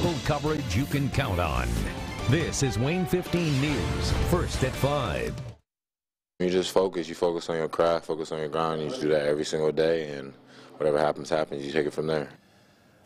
Local coverage you can count on. This is Wayne 15 News, first at 5. You just focus. You focus on your craft, focus on your grind. You just do that every single day, and whatever happens, happens. You take it from there.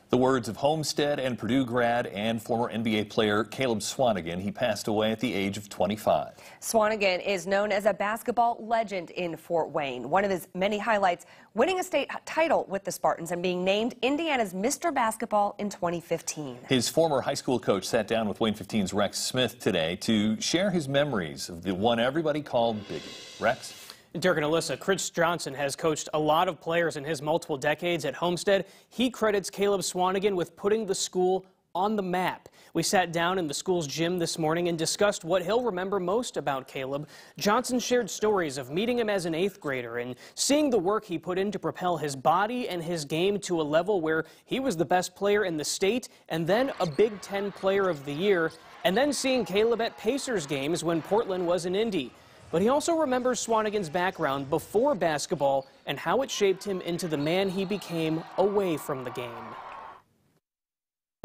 The words of Homestead and Purdue grad and former NBA player Caleb Swanigan. He passed away at the age of 25. Swanigan is known as a basketball legend in Fort Wayne. One of his many highlights, winning a state title with the Spartans and being named Indiana's Mr. Basketball in 2015. His former high school coach sat down with Wayne 15's Rex Smith today to share his memories of the one everybody called Biggie. Rex? Dirk and Alyssa, Chris Johnson has coached a lot of players in his multiple decades at Homestead. He credits Caleb Swanigan with putting the school on the map. We sat down in the school's gym this morning and discussed what he'll remember most about Caleb. Johnson shared stories of meeting him as an 8th grader and seeing the work he put in to propel his body and his game to a level where he was the best player in the state and then a Big Ten Player of the Year, and then seeing Caleb at Pacers games when Portland was in Indy. But he also remembers Swanigan's background before basketball and how it shaped him into the man he became away from the game.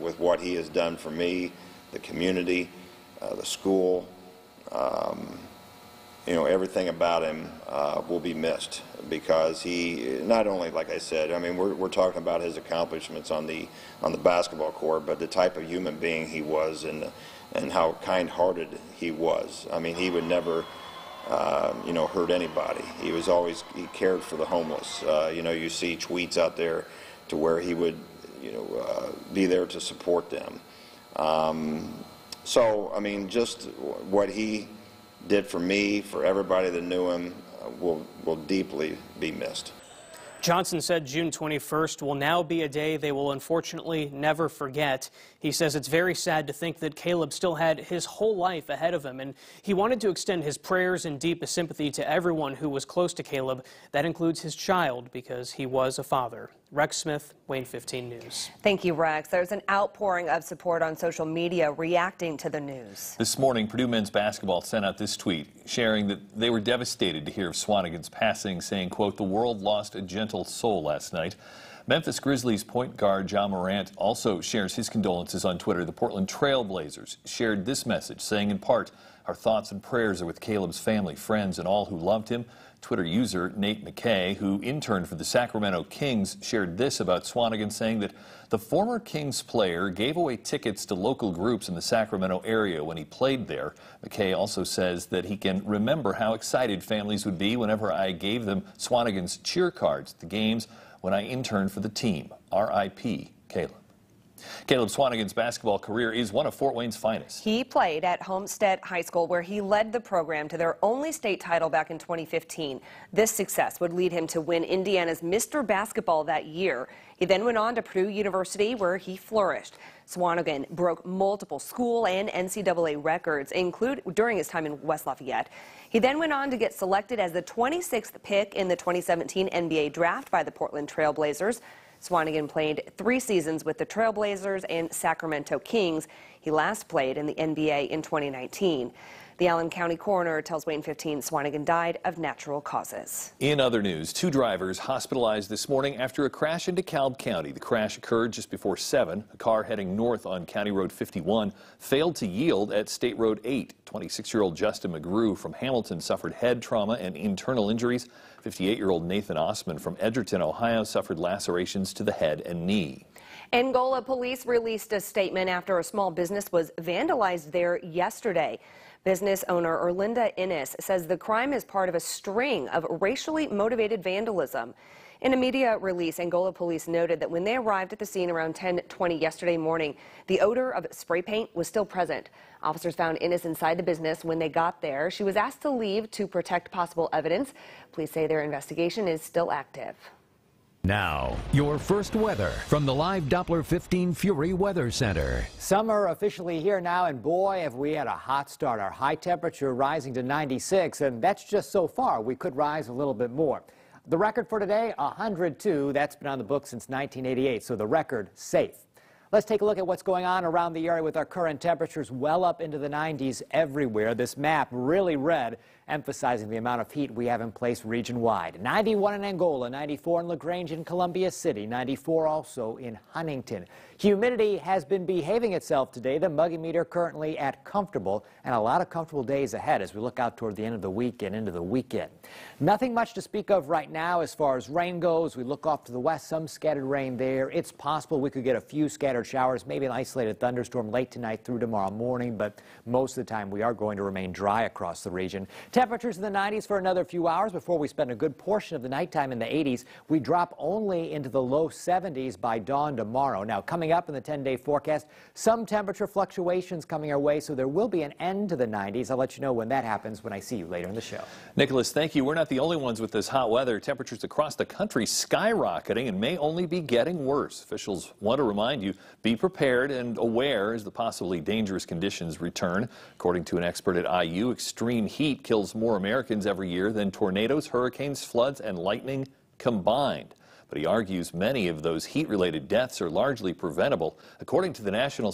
With what he has done for me, the community, the school, everything about him will be missed, because he not only, like I said, I mean, we're talking about his accomplishments on the basketball court, but the type of human being he was and how kind-hearted he was. I mean, he would never hurt anybody. He cared for the homeless. You see tweets out there to where he would, be there to support them. So, I mean, just what he did for me, for everybody that knew him, will deeply be missed. Johnson said June 21st will now be a day they will unfortunately never forget. He says it's very sad to think that Caleb still had his whole life ahead of him, and he wanted to extend his prayers and deepest sympathy to everyone who was close to Caleb. That includes his child, because he was a father. Rex Smith, Wayne 15 News. Thank you, Rex. There's an outpouring of support on social media reacting to the news. This morning, Purdue men's basketball sent out this tweet sharing that they were devastated to hear of Swanigan's passing, saying, quote, "The world lost a gentle soul last night." Memphis Grizzlies point guard Ja Morant also shares his condolences on Twitter. The Portland Trail Blazers shared this message, saying in part, "Our thoughts and prayers are with Caleb's family, friends, and all who loved him." Twitter user Nate McKay, who interned for the Sacramento Kings, shared this about Swanigan, saying that the former Kings player gave away tickets to local groups in the Sacramento area when he played there. McKay also says that he can remember how excited families would be whenever I gave them Swanigan's cheer cards at the games when I interned for the team. R.I.P. Caleb. Caleb Swanigan's basketball career is one of Fort Wayne's finest. He played at Homestead High School, where he led the program to their only state title back in 2015. This success would lead him to win Indiana's Mr. Basketball that year. He then went on to Purdue University, where he flourished. Swanigan broke multiple school and NCAA records, including during his time in West Lafayette. He then went on to get selected as the 26th pick in the 2017 NBA draft by the Portland Trail Blazers. Swanigan played 3 seasons with the Trailblazers and Sacramento Kings. He last played in the NBA in 2019. The Allen County coroner tells Wayne 15 Swanigan died of natural causes. In other news, 2 drivers hospitalized this morning after a crash in DeKalb County. The crash occurred just before 7. A car heading north on County Road 51 failed to yield at State Road 8. 26-year-old Justin McGrew from Hamilton suffered head trauma and internal injuries. 58-year-old Nathan Osman from Edgerton, Ohio, suffered lacerations to the head and knee. Angola police released a statement after a small business was vandalized there yesterday. Business owner Erlinda Innes says the crime is part of a string of racially motivated vandalism. In a media release, Angola police noted that when they arrived at the scene around 10:20 yesterday morning, the odor of spray paint was still present. Officers found Innes inside the business when they got there. She was asked to leave to protect possible evidence. Police say their investigation is still active. Now, your first weather from the live Doppler 15 Fury Weather Center. Summer officially here now, and boy, have we had a hot start. Our high temperature rising to 96, and that's just so far. We could rise a little bit more. The record for today, 102. That's been on the books since 1988, so the record safe. Let's take a look at what's going on around the area with our current temperatures well up into the 90s everywhere. This map really red, emphasizing the amount of heat we have in place region-wide. 91 in Angola, 94 in LaGrange and Columbia City, 94 also in Huntington. Humidity has been behaving itself today. The muggy meter currently at comfortable, and a lot of comfortable days ahead as we look out toward the end of the week and into the weekend. Nothing much to speak of right now as far as rain goes. We look off to the west, some scattered rain there. It's possible we could get a few scattered showers, maybe an isolated thunderstorm late tonight through tomorrow morning, but most of the time we are going to remain dry across the region. Temperatures in the 90s for another few hours before we spend a good portion of the nighttime in the 80s. We drop only into the low 70s by dawn tomorrow. Now, coming up in the 10-day forecast, some temperature fluctuations coming our way, so there will be an end to the 90s. I'll let you know when that happens when I see you later in the show. Nicholas, thank you. We're not the only ones with this hot weather. Temperatures across the country skyrocketing and may only be getting worse. Officials want to remind you, be prepared and aware as the possibly dangerous conditions return. According to an expert at IU, extreme heat kills more Americans every year than tornadoes, hurricanes, floods, and lightning combined. But he argues many of those heat-related deaths are largely preventable. According to the National